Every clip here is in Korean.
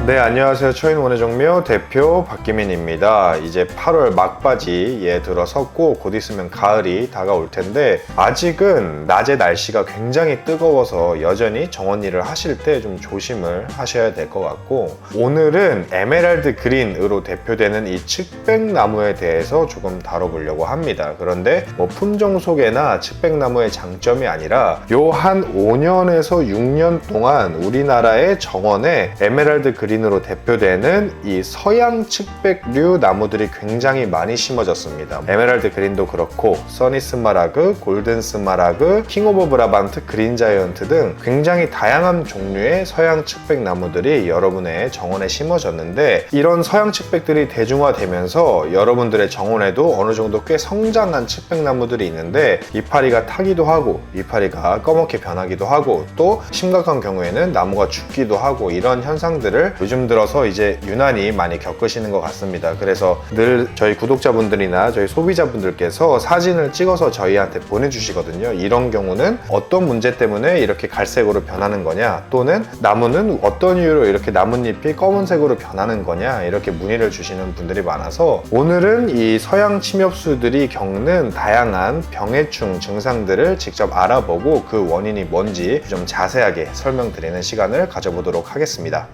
네, 안녕하세요. 처인원의 종묘 대표 박기민입니다. 이제 8월 막바지에 들어섰고 곧 있으면 가을이 다가올 텐데 아직은 낮에 날씨가 굉장히 뜨거워서 여전히 정원 일을 하실 때 좀 조심을 하셔야 될 것 같고, 오늘은 에메랄드 그린으로 대표되는 이 측백나무에 대해서 조금 다뤄보려고 합니다. 그런데 뭐 품종 소개나 측백나무의 장점이 아니라 요 한 5년에서 6년 동안 우리나라의 정원에 에메랄드 그린으로 대표되는 이 서양 측백류 나무들이 굉장히 많이 심어졌습니다. 에메랄드 그린도 그렇고 써니 스마라그, 골든 스마라그, 킹 오브 브라반트, 그린 자이언트 등 굉장히 다양한 종류의 서양 측백 나무들이 여러분의 정원에 심어졌는데, 이런 서양 측백들이 대중화되면서 여러분들의 정원에도 어느 정도 꽤 성장한 측백 나무들이 있는데 이파리가 타기도 하고 이파리가 검게 변하기도 하고 또 심각한 경우에는 나무가 죽기도 하고, 이런 현상들을 요즘 들어서 이제 유난히 많이 겪으시는 것 같습니다. 그래서 늘 저희 구독자분들이나 저희 소비자분들께서 사진을 찍어서 저희한테 보내주시거든요. 이런 경우는 어떤 문제 때문에 이렇게 갈색으로 변하는 거냐, 또는 나무는 어떤 이유로 이렇게 나뭇잎이 검은색으로 변하는 거냐, 이렇게 문의를 주시는 분들이 많아서 오늘은 이 서양 침엽수들이 겪는 다양한 병해충 증상들을 직접 알아보고 그 원인이 뭔지 좀 자세하게 설명드리는 시간을 가져보도록 하겠습니다.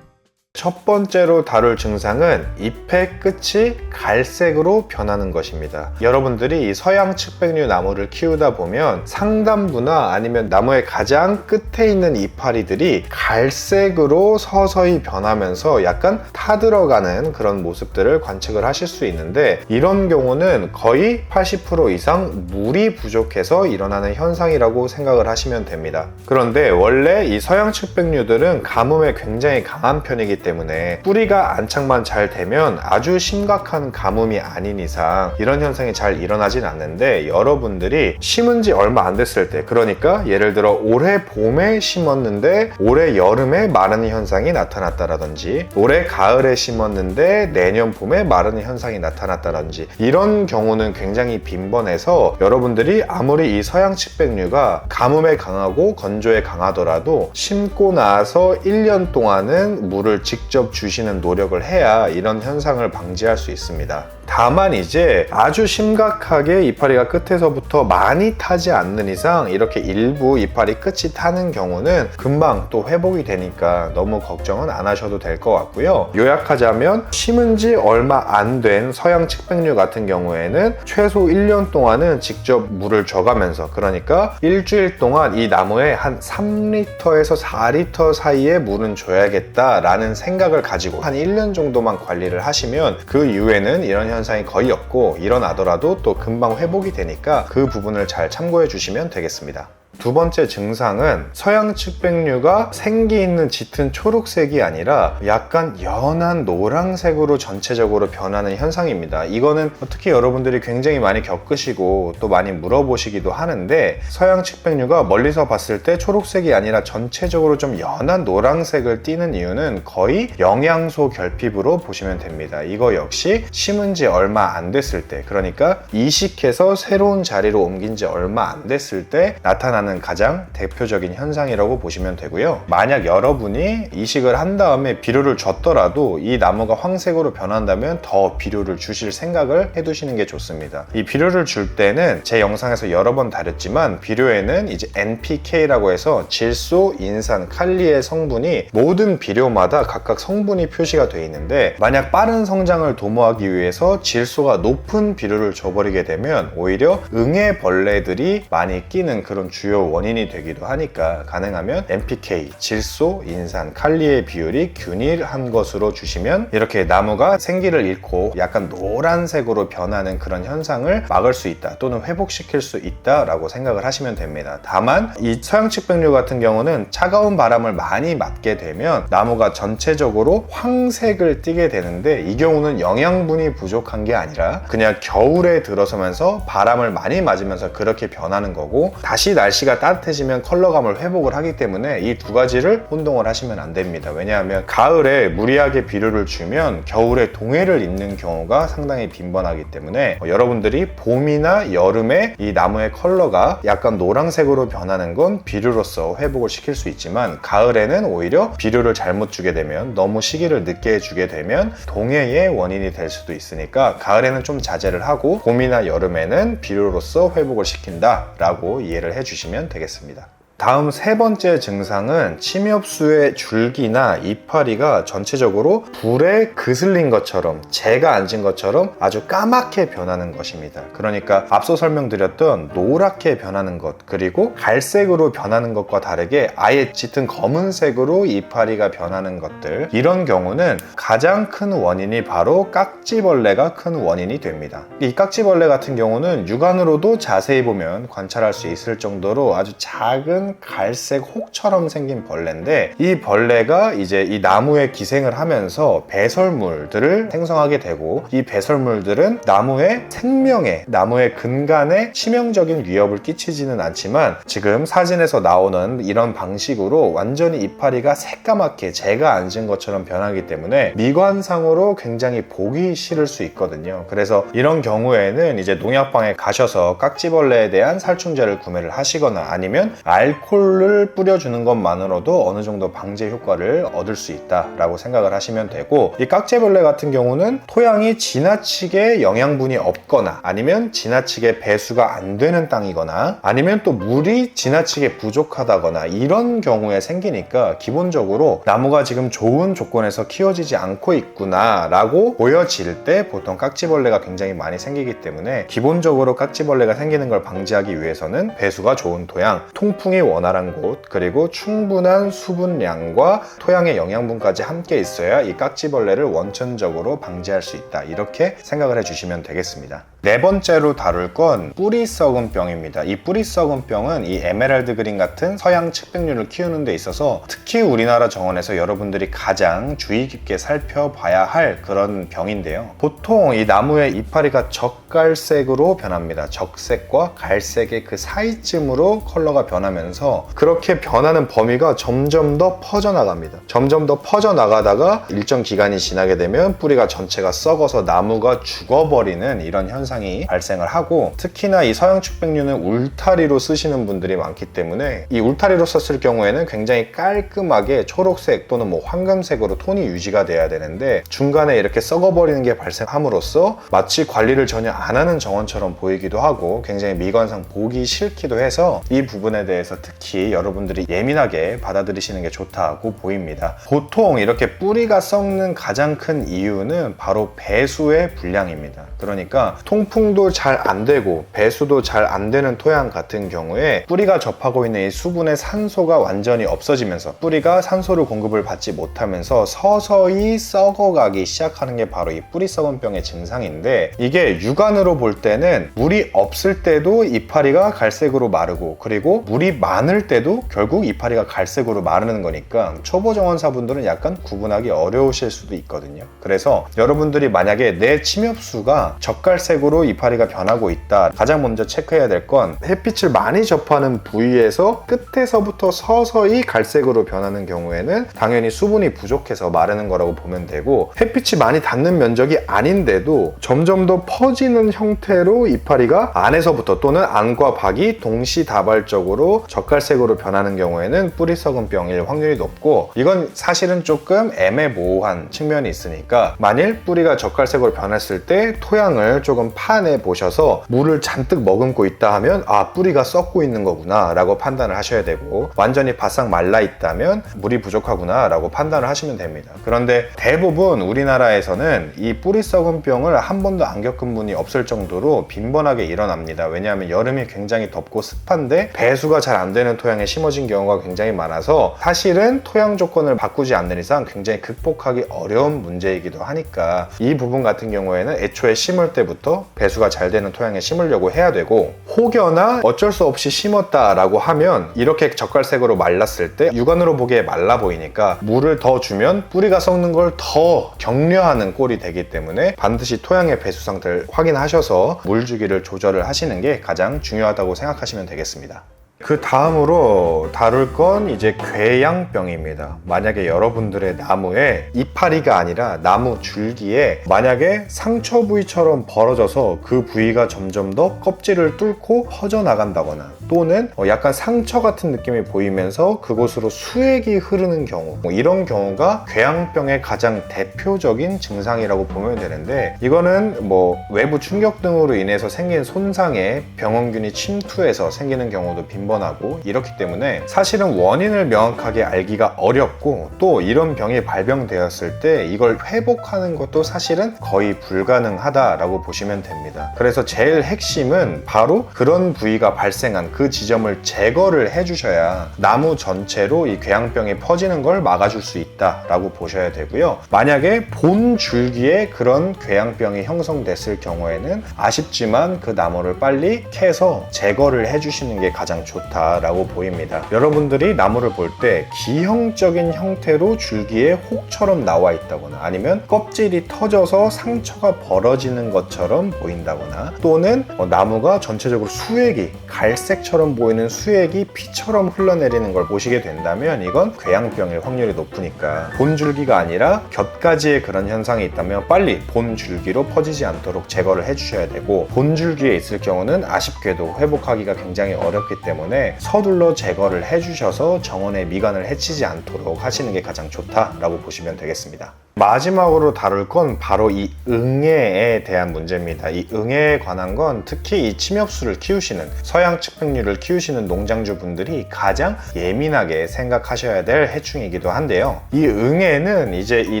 첫 번째로 다룰 증상은 잎의 끝이 갈색으로 변하는 것입니다. 여러분들이 이 서양 측백류 나무를 키우다 보면 상단부나 아니면 나무의 가장 끝에 있는 이파리들이 갈색으로 서서히 변하면서 약간 타들어가는 그런 모습들을 관측을 하실 수 있는데, 이런 경우는 거의 80% 이상 물이 부족해서 일어나는 현상이라고 생각을 하시면 됩니다. 그런데 원래 이 서양 측백류들은 가뭄에 굉장히 강한 편이기 때문에 뿌리가 안착만 잘 되면 아주 심각한 가뭄이 아닌 이상 이런 현상이 잘 일어나진 않는데, 여러분들이 심은 지 얼마 안 됐을 때, 그러니까 예를 들어 올해 봄에 심었는데 올해 여름에 마르는 현상이 나타났다라든지, 올해 가을에 심었는데 내년 봄에 마르는 현상이 나타났다든지, 이런 경우는 굉장히 빈번해서 여러분들이 아무리 이 서양 측백류가 가뭄에 강하고 건조에 강하더라도 심고 나서 1년 동안은 물을 직접 주시는 노력을 해야 이런 현상을 방지할 수 있습니다. 다만 이제 아주 심각하게 이파리가 끝에서부터 많이 타지 않는 이상 이렇게 일부 이파리 끝이 타는 경우는 금방 또 회복이 되니까 너무 걱정은 안 하셔도 될 것 같고요. 요약하자면 심은 지 얼마 안 된 서양 측백류 같은 경우에는 최소 1년 동안은 직접 물을 줘가면서, 그러니까 일주일 동안 이 나무에 한 3리터에서 4리터 사이에 물은 줘야겠다라는 생각을 가지고 한 1년 정도만 관리를 하시면 그 이후에는 이런 현상이 거의 없고, 일어나더라도 또 금방 회복이 되니까 그 부분을 잘 참고해 주시면 되겠습니다. 두 번째 증상은 서양 측백류가 생기 있는 짙은 초록색이 아니라 약간 연한 노란색으로 전체적으로 변하는 현상입니다. 이거는 특히 여러분들이 굉장히 많이 겪으시고 또 많이 물어보시기도 하는데, 서양 측백류가 멀리서 봤을 때 초록색이 아니라 전체적으로 좀 연한 노란색을 띠는 이유는 거의 영양소 결핍으로 보시면 됩니다. 이거 역시 심은 지 얼마 안 됐을 때, 그러니까 이식해서 새로운 자리로 옮긴 지 얼마 안 됐을 때 나타나는 가장 대표적인 현상이라고 보시면 되고요. 만약 여러분이 이식을 한 다음에 비료를 줬더라도 이 나무가 황색으로 변한다면 더 비료를 주실 생각을 해두시는 게 좋습니다. 이 비료를 줄 때는 제 영상에서 여러 번 다뤘지만 비료에는 이제 NPK라고 해서 질소, 인산, 칼리의 성분이 모든 비료마다 각각 성분이 표시가 되어 있는데, 만약 빠른 성장을 도모하기 위해서 질소가 높은 비료를 줘버리게 되면 오히려 응애벌레들이 많이 끼는 그런 주요 원인이 되기도 하니까 가능하면 NPK, 질소, 인산, 칼리의 비율이 균일한 것으로 주시면 이렇게 나무가 생기를 잃고 약간 노란색으로 변하는 그런 현상을 막을 수 있다, 또는 회복시킬 수 있다라고 생각을 하시면 됩니다. 다만 이 서양 측백류 같은 경우는 차가운 바람을 많이 맞게 되면 나무가 전체적으로 황색을 띠게 되는데, 이 경우는 영양분이 부족한 게 아니라 그냥 겨울에 들어서면서 바람을 많이 맞으면서 그렇게 변하는 거고, 다시 날씨가 날씨가 따뜻해지면 컬러감을 회복을 하기 때문에 이 두 가지를 혼동을 하시면 안 됩니다. 왜냐하면 가을에 무리하게 비료를 주면 겨울에 동해를 입는 경우가 상당히 빈번하기 때문에 여러분들이 봄이나 여름에 이 나무의 컬러가 약간 노란색으로 변하는 건 비료로서 회복을 시킬 수 있지만, 가을에는 오히려 비료를 잘못 주게 되면, 너무 시기를 늦게 주게 되면 동해의 원인이 될 수도 있으니까 가을에는 좀 자제를 하고 봄이나 여름에는 비료로서 회복을 시킨다 라고 이해를 해주시면 되겠습니다. 다음 세 번째 증상은 침엽수의 줄기나 이파리가 전체적으로 불에 그슬린 것처럼, 재가 앉은 것처럼 아주 까맣게 변하는 것입니다. 그러니까 앞서 설명드렸던 노랗게 변하는 것, 그리고 갈색으로 변하는 것과 다르게 아예 짙은 검은색으로 이파리가 변하는 것들, 이런 경우는 가장 큰 원인이 바로 깍지벌레가 큰 원인이 됩니다. 이 깍지벌레 같은 경우는 육안으로도 자세히 보면 관찰할 수 있을 정도로 아주 작은 갈색 혹처럼 생긴 벌레인데, 이 벌레가 이제 이 나무에 기생을 하면서 배설물들을 생성하게 되고, 이 배설물들은 나무의 생명에, 나무의 근간에 치명적인 위협을 끼치지는 않지만, 지금 사진에서 나오는 이런 방식으로 완전히 이파리가 새까맣게 재가 앉은 것처럼 변하기 때문에 미관상으로 굉장히 보기 싫을 수 있거든요. 그래서 이런 경우에는 이제 농약방에 가셔서 깍지벌레에 대한 살충제를 구매를 하시거나, 아니면 알코올을 뿌려주는 것만으로도 어느 정도 방제 효과를 얻을 수 있다라고 생각을 하시면 되고, 이 깍지벌레 같은 경우는 토양이 지나치게 영양분이 없거나, 아니면 지나치게 배수가 안 되는 땅이거나, 아니면 또 물이 지나치게 부족하다거나, 이런 경우에 생기니까 기본적으로 나무가 지금 좋은 조건에서 키워지지 않고 있구나 라고 보여질 때 보통 깍지벌레가 굉장히 많이 생기기 때문에, 기본적으로 깍지벌레가 생기는 걸 방지하기 위해서는 배수가 좋은 토양, 통풍이 원활한 곳, 그리고 충분한 수분량과 토양의 영양분까지 함께 있어야 이 깍지벌레를 원천적으로 방지할 수 있다, 이렇게 생각을 해주시면 되겠습니다. 네 번째로 다룰 건 뿌리 썩은 병입니다. 이 뿌리 썩은 병은 이 에메랄드 그린 같은 서양 측백류를 키우는 데 있어서 특히 우리나라 정원에서 여러분들이 가장 주의 깊게 살펴봐야 할 그런 병인데요. 보통 이 나무의 이파리가 적갈색으로 변합니다. 적색과 갈색의 그 사이쯤으로 컬러가 변하면서, 그렇게 변하는 범위가 점점 더 퍼져나갑니다. 점점 더 퍼져나가다가 일정 기간이 지나게 되면 뿌리가 전체가 썩어서 나무가 죽어버리는 이런 현상이 발생을 하고, 특히나 이 서양 측백류는 울타리로 쓰시는 분들이 많기 때문에 이 울타리로 썼을 경우에는 굉장히 깔끔하게 초록색 또는 뭐 황금색으로 톤이 유지가 돼야 되는데, 중간에 이렇게 썩어버리는 게 발생함으로써 마치 관리를 전혀 안 하는 정원처럼 보이기도 하고 굉장히 미관상 보기 싫기도 해서, 이 부분에 대해서 특히 여러분들이 예민하게 받아들이시는 게 좋다고 보입니다. 보통 이렇게 뿌리가 썩는 가장 큰 이유는 바로 배수의 불량입니다. 그러니까 통풍도 잘 안 되고 배수도 잘 안 되는 토양 같은 경우에 뿌리가 접하고 있는 이 수분의 산소가 완전히 없어지면서 뿌리가 산소를 공급을 받지 못하면서 서서히 썩어가기 시작하는 게 바로 이 뿌리 썩은 병의 증상인데, 이게 육안으로 볼 때는 물이 없을 때도 이파리가 갈색으로 마르고, 그리고 물이 많을 때도 결국 이파리가 갈색으로 마르는 거니까 초보 정원사분들은 약간 구분하기 어려우실 수도 있거든요. 그래서 여러분들이 만약에 내 침엽수가 적갈색으로 이파리가 변하고 있다, 가장 먼저 체크해야 될 건 햇빛을 많이 접하는 부위에서 끝에서부터 서서히 갈색으로 변하는 경우에는 당연히 수분이 부족해서 마르는 거라고 보면 되고, 햇빛이 많이 닿는 면적이 아닌데도 점점 더 퍼지는 형태로 이파리가 안에서부터 또는 안과 밖이 동시다발적으로 적갈색으로 변하는 경우에는 뿌리 썩은 병일 확률이 높고, 이건 사실은 조금 애매모호한 측면이 있으니까 만일 뿌리가 적갈색으로 변했을 때 토양을 조금 파내 보셔서 물을 잔뜩 머금고 있다 하면 뿌리가 썩고 있는 거구나 라고 판단을 하셔야 되고, 완전히 바싹 말라 있다면 물이 부족하구나 라고 판단을 하시면 됩니다. 그런데 대부분 우리나라에서는 이 뿌리 썩은 병을 한 번도 안 겪은 분이 없을 정도로 빈번하게 일어납니다. 왜냐하면 여름이 굉장히 덥고 습한데 배수가 잘 안 되는 토양에 심어진 경우가 굉장히 많아서, 사실은 토양 조건을 바꾸지 않는 이상 굉장히 극복하기 어려운 문제이기도 하니까 이 부분 같은 경우에는 애초에 심을 때부터 배수가 잘 되는 토양에 심으려고 해야 되고, 혹여나 어쩔 수 없이 심었다라고 하면 이렇게 적갈색으로 말랐을 때 육안으로 보기에 말라 보이니까 물을 더 주면 뿌리가 썩는 걸 더 격려하는 꼴이 되기 때문에 반드시 토양의 배수 상태를 확인하셔서 물 주기를 조절을 하시는 게 가장 중요하다고 생각하시면 되겠습니다. 그 다음으로 다룰 건 이제 궤양병입니다. 만약에 여러분들의 나무에 이파리가 아니라 나무 줄기에 만약에 상처 부위처럼 벌어져서 그 부위가 점점 더 껍질을 뚫고 퍼져나간다거나 또는 약간 상처 같은 느낌이 보이면서 그곳으로 수액이 흐르는 경우, 이런 경우가 궤양병의 가장 대표적인 증상이라고 보면 되는데, 이거는 외부 충격 등으로 인해서 생긴 손상에 병원균이 침투해서 생기는 경우도 빈번하고, 이렇기 때문에 사실은 원인을 명확하게 알기가 어렵고, 또 이런 병이 발병되었을 때 이걸 회복하는 것도 사실은 거의 불가능하다라고 보시면 됩니다. 그래서 제일 핵심은 바로 그런 부위가 발생한 그 지점을 제거를 해주셔야 나무 전체로 이 궤양병이 퍼지는 걸 막아줄 수 있다라고 보셔야 되고요. 만약에 본 줄기에 그런 궤양병이 형성됐을 경우에는 아쉽지만 그 나무를 빨리 캐서 제거를 해주시는 게 가장 좋다라고 보입니다. 여러분들이 나무를 볼 때 기형적인 형태로 줄기에 혹처럼 나와 있다거나 아니면 껍질이 터져서 상처가 벌어지는 것처럼 보인다거나 또는 나무가 전체적으로 수액이 갈색처럼 보이는 수액이 피처럼 흘러내리는 걸 보시게 된다면 이건 궤양병일 확률이 높으니까 본 줄기가 아니라 곁가지에 그런 현상이 있다면 빨리 본 줄기로 퍼지지 않도록 제거를 해주셔야 되고, 본 줄기에 있을 경우는 아쉽게도 회복하기가 굉장히 어렵기 때문에 서둘러 제거를 해주셔서 정원의 미관을 해치지 않도록 하시는 게 가장 좋다라고 보시면 되겠습니다. 마지막으로 다룰 건 바로 이 응애에 대한 문제입니다. 이 응애에 관한 건 특히 이 침엽수를 키우시는 서양측백류를 키우시는 농장주분들이 가장 예민하게 생각하셔야 될 해충이기도 한데요. 이 응애는 이제 이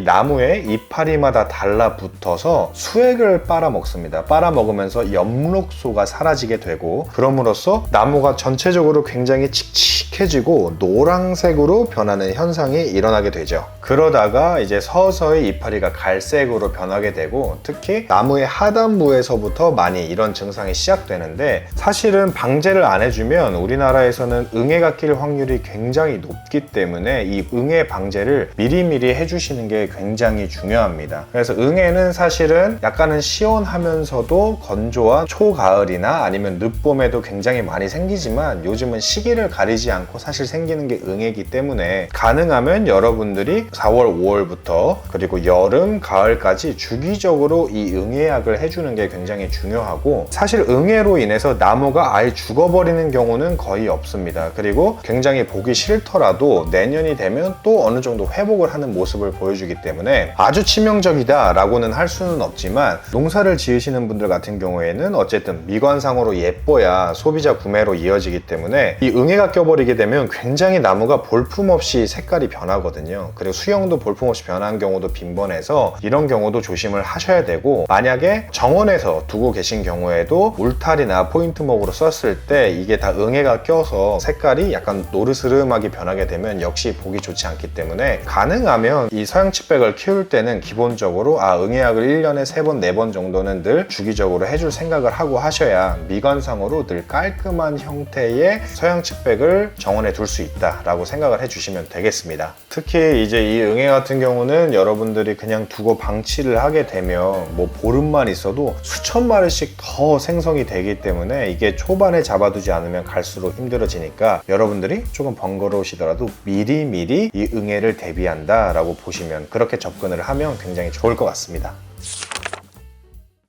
나무의 이파리마다 달라붙어서 수액을 빨아먹습니다. 빨아먹으면서 엽록소가 사라지게 되고, 그럼으로써 나무가 전체적으로 굉장히 칙칙해지고 노란색으로 변하는 현상이 일어나게 되죠. 그러다가 이제 서서히 이파리가 갈색으로 변하게 되고, 특히 나무의 하단부에서부터 많이 이런 증상이 시작되는데, 사실은 방제를 안 해주면 우리나라에서는 응애가 낄 확률이 굉장히 높기 때문에 이 응애 방제를 미리미리 해주시는 게 굉장히 중요합니다. 그래서 응애는 사실은 약간은 시원하면서도 건조한 초가을이나 아니면 늦봄에도 굉장히 많이 생기지만, 요즘은 시기를 가리지 않고 사실 생기는 게 응애이기 때문에 가능하면 여러분들이 4월, 5월부터 그리고 여름, 가을까지 주기적으로 이 응애약을 해주는 게 굉장히 중요하고, 사실 응애로 인해서 나무가 아예 죽어버리는 경우는 거의 없습니다. 그리고 굉장히 보기 싫더라도 내년이 되면 또 어느 정도 회복을 하는 모습을 보여주기 때문에 아주 치명적이다 라고는 할 수는 없지만, 농사를 지으시는 분들 같은 경우에는 어쨌든 미관상으로 예뻐야 소비자 구매로 이어지기 때문에 이 응애가 껴버리게 되면 굉장히 나무가 볼품없이 색깔이 변하거든요. 그리고 수영도 볼품없이 변하는 경우도 빈번해서 이런 경우도 조심을 하셔야 되고, 만약에 정원에서 두고 계신 경우에도 울타리나 포인트목으로 썼을 때 이게 다 응애가 껴서 색깔이 약간 노르스름하게 변하게 되면 역시 보기 좋지 않기 때문에, 가능하면 이 서양측백을 키울 때는 기본적으로 응애약을 1년에 3번, 4번 정도는 늘 주기적으로 해줄 생각을 하고 하셔야 미관상으로 늘 깔끔한 형태의 서양측백을 정원에 둘 수 있다라고 생각을 해주시면 되겠습니다. 특히 이제 이 응애 같은 경우는 여러분들이 그냥 두고 방치를 하게 되면 보름만 있어도 수천 마리씩 더 생성이 되기 때문에 이게 초반에 잡아두지 않으면 갈수록 힘들어지니까 여러분들이 조금 번거로우시더라도 미리미리 이 응애를 대비한다 라고 보시면, 그렇게 접근을 하면 굉장히 좋을 것 같습니다.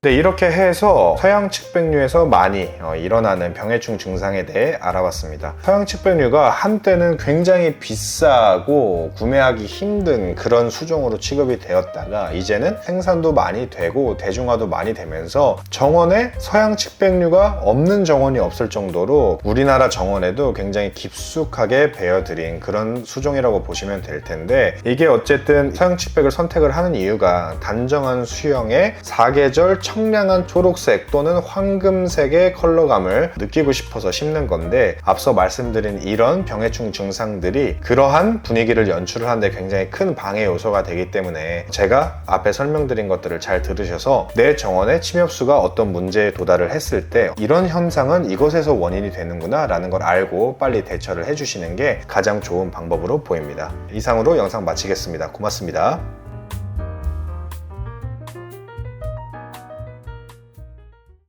네, 이렇게 해서 서양측백류에서 많이 일어나는 병해충 증상에 대해 알아봤습니다. 서양측백류가 한때는 굉장히 비싸고 구매하기 힘든 그런 수종으로 취급이 되었다가 이제는 생산도 많이 되고 대중화도 많이 되면서 정원에 서양측백류가 없는 정원이 없을 정도로 우리나라 정원에도 굉장히 깊숙하게 배어들인 그런 수종이라고 보시면 될 텐데, 이게 어쨌든 서양측백을 선택을 하는 이유가 단정한 수영에 사계절 청량한 초록색 또는 황금색의 컬러감을 느끼고 싶어서 심는 건데, 앞서 말씀드린 이런 병해충 증상들이 그러한 분위기를 연출을 하는데 굉장히 큰 방해 요소가 되기 때문에 제가 앞에 설명드린 것들을 잘 들으셔서 내 정원의 침엽수가 어떤 문제에 도달을 했을 때 이런 현상은 이것에서 원인이 되는구나 라는 걸 알고 빨리 대처를 해주시는 게 가장 좋은 방법으로 보입니다. 이상으로 영상 마치겠습니다. 고맙습니다.